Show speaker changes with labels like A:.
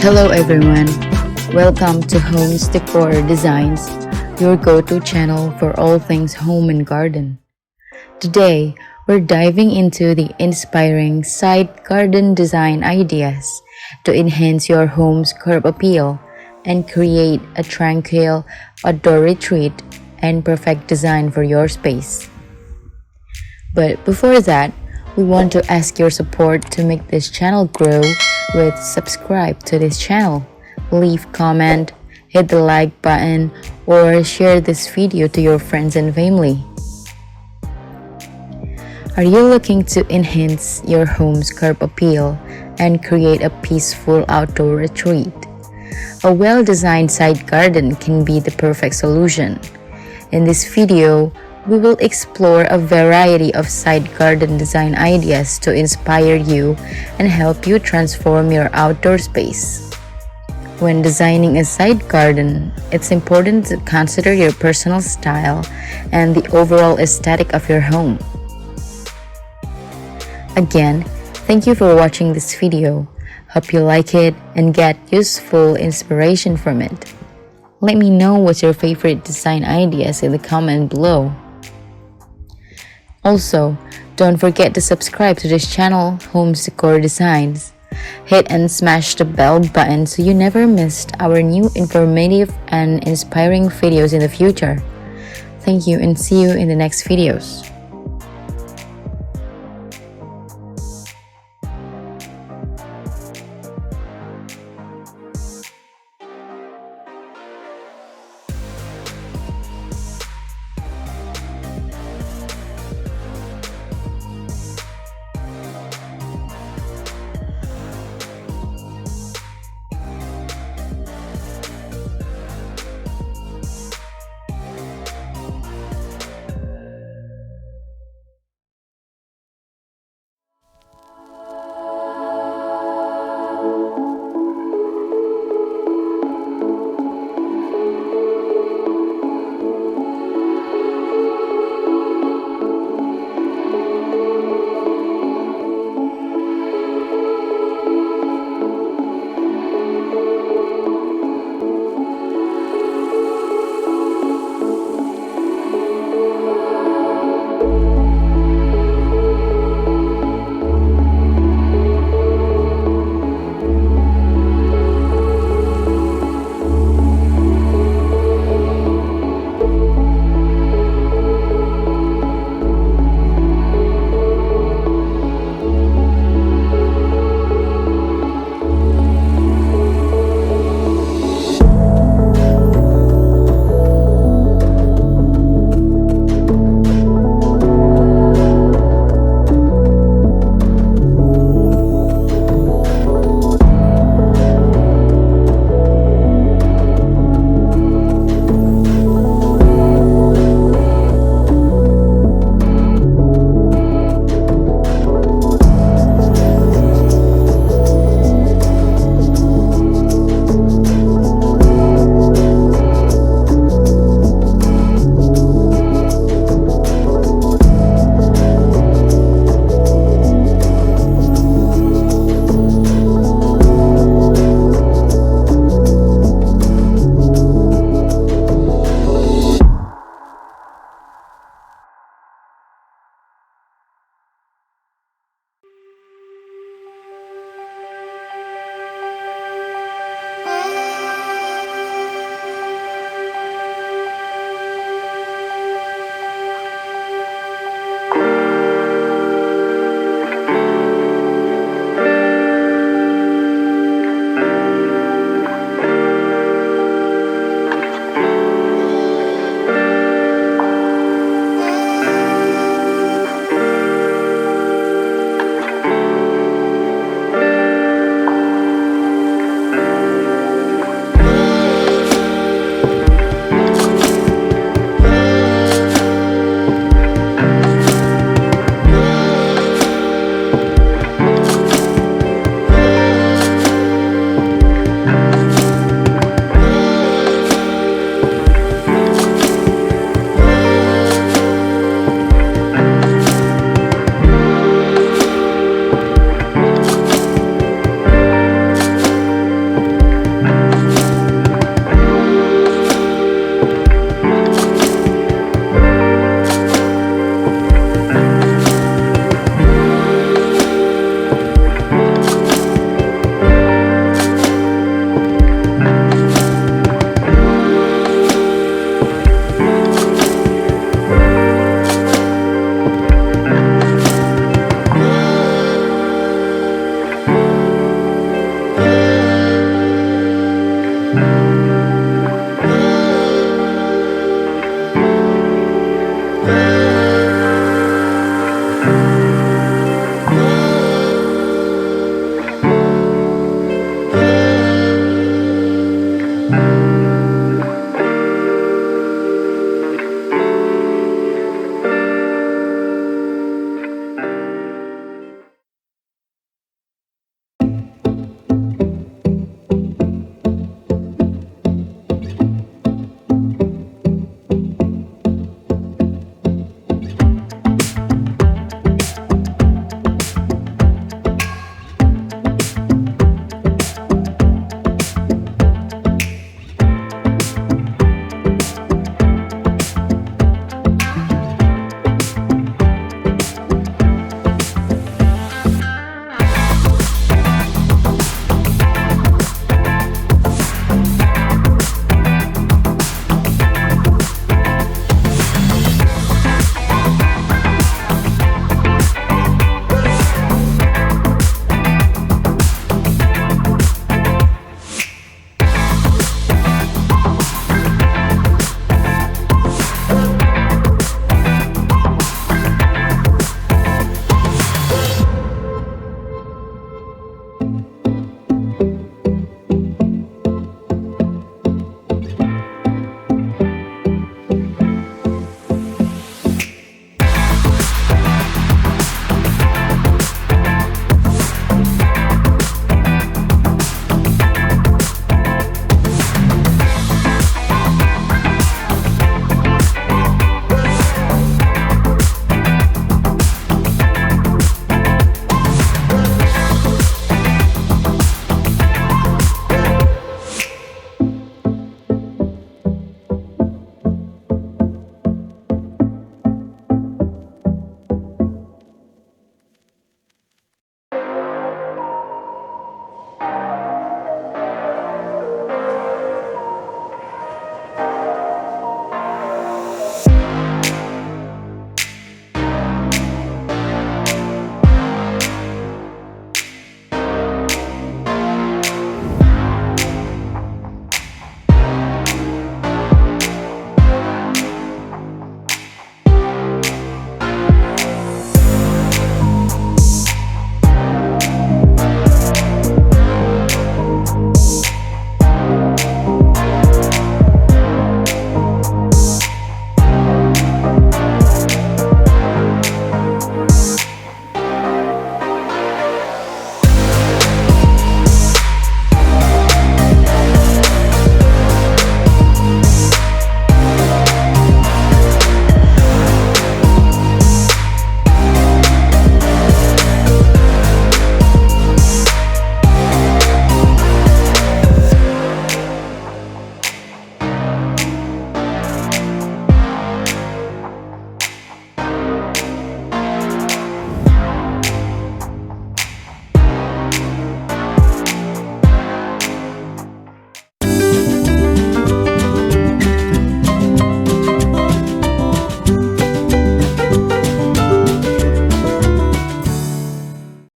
A: Hello everyone, welcome to Homes Decor Designs, your go-to channel for all things home and garden. Today, we're diving into the inspiring side garden design ideas to enhance your home's curb appeal and create a tranquil outdoor retreat and perfect design for your space. But before that, we want to ask your support to make this channel grow with subscribe to this channel, leave comment, hit the like button, or share this video to your friends and family. Are you looking to enhance your home's curb appeal and create a peaceful outdoor retreat? A well-designed side garden can be the perfect solution. In this video, we will explore a variety of side garden design ideas to inspire you and help you transform your outdoor space. When designing a side garden, it's important to consider your personal style and the overall aesthetic of your home. Again, thank you for watching this video. Hope you like it and get useful inspiration from it. Let me know what's your favorite design ideas in the comment below. Also, don't forget to subscribe to this channel, Homes Decor Designs. Hit and smash the bell button so you never missed our new informative and inspiring videos in the future. Thank you and see you in the next videos.